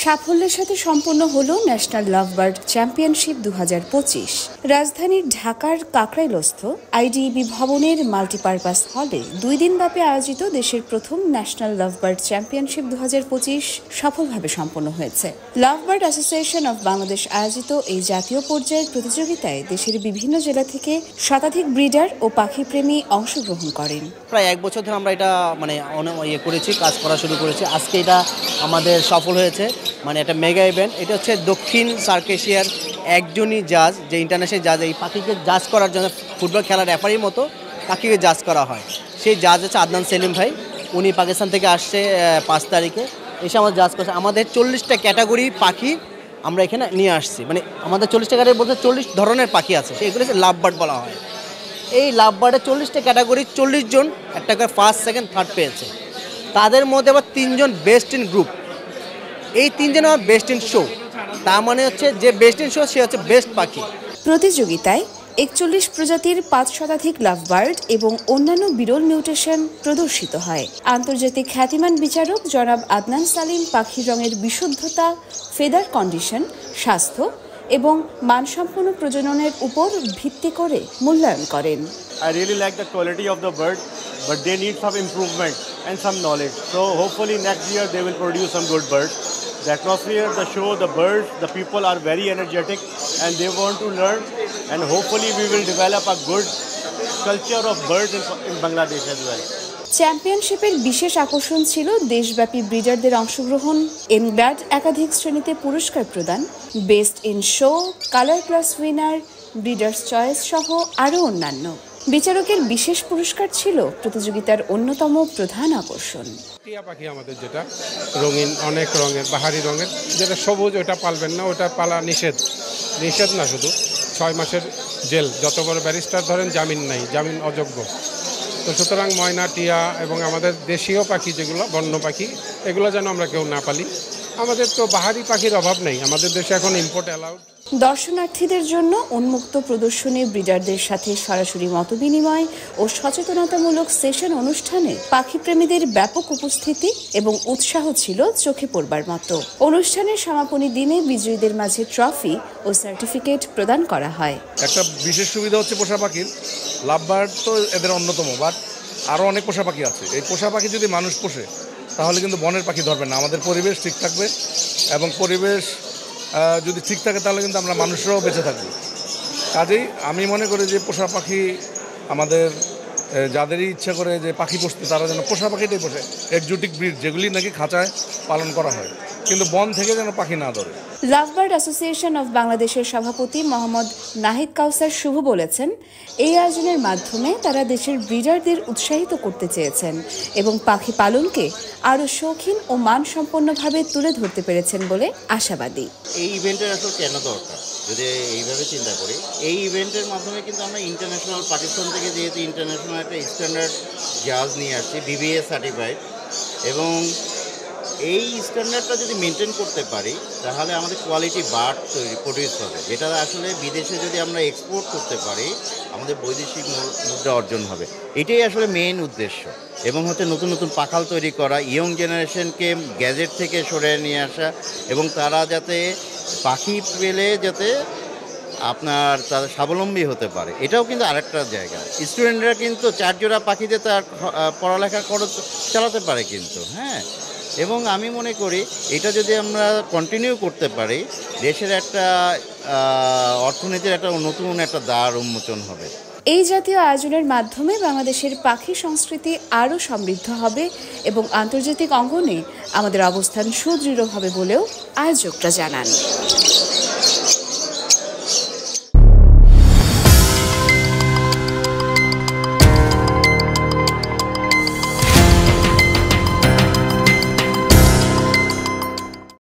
সাফল্যের সাথে সম্পন্ন হলো ন্যাশনাল লাভবার্ড চ্যাম্পিয়নশিপ 2025। রাজধানীর ঢাকার কাকরাইলস্থ আইডিইবি ভবনের মাল্টিপারপাস হলে 2 দিনব্যাপী আয়োজিত দেশের প্রথম ন্যাশনাল লাভবার্ড চ্যাম্পিয়নশিপ 2025 সফলভাবে সম্পন্ন হয়েছে। লাভবার্ড অ্যাসোসিয়েশন অব বাংলাদেশ আয়োজিত এই জাতীয় পর্যায়ের প্রতিযোগিতায় দেশের বিভিন্ন জেলা থেকে শতাধিক ব্রিডার ও পাখিপ্রেমী অংশগ্রহণ করেন। প্রায় 1 বছর ধরে আমরা এটা করেছি, কাজ করা শুরু করেছি। আজকে এটা আমাদের সফল হয়েছে, একটা মেগা ইভেন্ট। এটা হচ্ছে দক্ষিণ সার্ক এশিয়ার একজনই জাজ, যে ইন্টারন্যাশনাল জাজ, এই পাখিকে জাজ করার জন্য ফুটবল খেলার রেফারির মতো পাখিকে জাজ করা হয়। সেই জাজ হচ্ছে আদনান সেলিম ভাই। উনি পাকিস্তান থেকে আসছে 5 তারিখে, এসে আমাদের জাজ করছে। আমাদের 40টা ক্যাটাগরি পাখি আমরা এখানে নিয়ে আসছি। আমাদের 40টা ক্যাটাগরি বলতে 40 ধরনের পাখি আছে, সেগুলো লাভবার্ড বলা হয়। এই লাভবার্ডের 40টা ক্যাটাগরি 40 জন একটা করে ফার্স্ট, সেকেন্ড, থার্ড পেয়েছে। তাদের মধ্যে আবার 3 জন বেস্ট ইন গ্রুপ। এই 3 জন আমার বেস্ট ইন শো। তার মানে হচ্ছে যে বেস্ট ইন শো সে হচ্ছে বেস্ট পাখি। প্রতিযোগিতায় 41 প্রজাতির 5 শতাধিক লাভবার্ড এবং অন্যান্য বিরল মিউটেশন প্রদর্শিত হয়। আন্তর্জাতিক খ্যাতিমান বিচারক জনাব আদনান সালিম পাখির রঙের বিশুদ্ধতা, ফেদার কন্ডিশন, স্বাস্থ্য এবং মানসম্পন্ন প্রজননের উপর ভিত্তি করে মূল্যায়ন করেন। I really like the quality of the bird, but they need some improvement and some knowledge. So hopefully next year they will produce some good birds. The atmosphere, the show, the birds, the people are very energetic and they want to learn, and hopefully we will develop a good culture of birds in Bangladesh as well. চ্যাম্পিয়নশিপের বিশেষ আকর্ষণ ছিল দেশব্যাপী ব্রিডারদের অংশগ্রহণ, এনগ্রাড একাধিক শ্রেণীতে পুরস্কার প্রদান, best in show, colour plus winner, breeders choice সহ আরও অন্যান্য। বিচারকের বিশেষ পুরস্কার ছিল প্রতিযোগিতার অন্যতম প্রধান আকর্ষণ। টিয়া পাখি আমাদের যেটা রঙিন, অনেক রঙের, বাহারি রঙের, যেটা সবুজ, ওটা পালবেন না, ওটা পালা নিষেধ না, শুধু 6 মাসের জেল। যত বড় ব্যারিস্টার ধরেন জামিন নাই, জামিন অযোগ্য। তো সুতরাং ময়না, টিয়া এবং আমাদের দেশীয় পাখি যেগুলো বন্য পাখি, এগুলো যেন আমরা কেউ না পালি। আমাদের তো বাহারি পাখির অভাব নেই, আমাদের দেশে এখন ইম্পোর্ট অ্যালাউড। দর্শনার্থীদের জন্য উন্মুক্ত প্রদর্শনী, ব্রিডারদের সাথে সরাসরি মতবিনিময় ও সচেতনতামূলক সেশন অনুষ্ঠানে পাখিপ্রেমীদের ব্যাপক উপস্থিতি এবং উৎসাহ ছিল চোখে পড়বার মতো। অনুষ্ঠানের সমাপনী দিনে বিজয়ীদের মাঝে ট্রফি ও সার্টিফিকেট প্রদান করা হয়। একটা বিশেষ সুবিধা হচ্ছে পোষা পাখির, লাভবার্ড তো এদের অন্যতম, বাট আরও অনেক পোষা পাখি আছে। এই পোষা পাখি যদি মানুষ পোষে তাহলে কিন্তু বনের পাখি ধরবে না, আমাদের পরিবেশ ঠিক থাকবে, এবং পরিবেশ যদি ঠিক থাকে তাহলে কিন্তু আমরা মানুষরাও বেঁচে থাকবো। কাজেই আমি মনে করি যে পোষা পাখি আমাদের যাদেরই ইচ্ছা করে যে পাখি পুষতে, তারা যেন পোষা পাখিটাই পোষে। এক্সোটিক ব্রিড যেগুলি নাকি খাঁচায় পালন করা হয়, কিন্তু বন থেকে যেন পাখি না ধরে। লাভবার্ড অ্যাসোসিয়েশন অব বাংলাদেশের সভাপতি মোহাম্মদ নাহিদ কাউসার শুভ বলেছেন, এই আয়োজনের মাধ্যমে তারা দেশের ব্রিডারদের উৎসাহিত করতে চেয়েছেন এবং পাখি পালনকে আরও শৌখিন ও মানসম্পন্নভাবে তুলে ধরতে পেরেছেন বলে আশাবাদী। এই ইভেন্টের আসলে কেন দরকার যদি এইভাবে চিন্তা করি, এই ইভেন্টের মাধ্যমে কিন্তু আমরা ইন্টারন্যাশনাল, পাকিস্তান থেকে যেহেতু ইন্টারন্যাশনাল একটা স্ট্যান্ডার্ড জাজ নিয়ে আসছি, বিবিএ সার্টিফাইড, এবং এই স্ট্যান্ডার্ডটা যদি মেনটেন করতে পারি তাহলে আমাদের কোয়ালিটি বার্ড প্রডিউস হবে, যেটা আসলে বিদেশে যদি আমরা এক্সপোর্ট করতে পারি আমাদের বৈদেশিক মুদ্রা অর্জন হবে। এটাই আসলে মেইন উদ্দেশ্য। এবং নতুন নতুন পাখাল তৈরি করা, ইয়ং জেনারেশনকে গ্যাজেট থেকে সরে নিয়ে আসা, এবং তারা যাতে পাখি পেলে যাতে তারা স্বাবলম্বী হতে পারে, এটাও কিন্তু আরেকটা জায়গা। স্টুডেন্টরা কিন্তু 4 জোড়া পাখিতে তার পড়ালেখা খরচ চালাতে পারে কিন্তু, হ্যাঁ। এবং আমি মনে করি এটা যদি আমরা কন্টিনিউ করতে পারি, দেশের একটা অর্থনীতির একটা নতুন একটা দ্বার উন্মোচন হবে। এই জাতীয় আয়োজনের মাধ্যমে বাংলাদেশের পাখি সংস্কৃতি আরও সমৃদ্ধ হবে এবং আন্তর্জাতিক অঙ্গনে আমাদের অবস্থান সুদৃঢ় হবে বলেও আয়োজকরা জানান।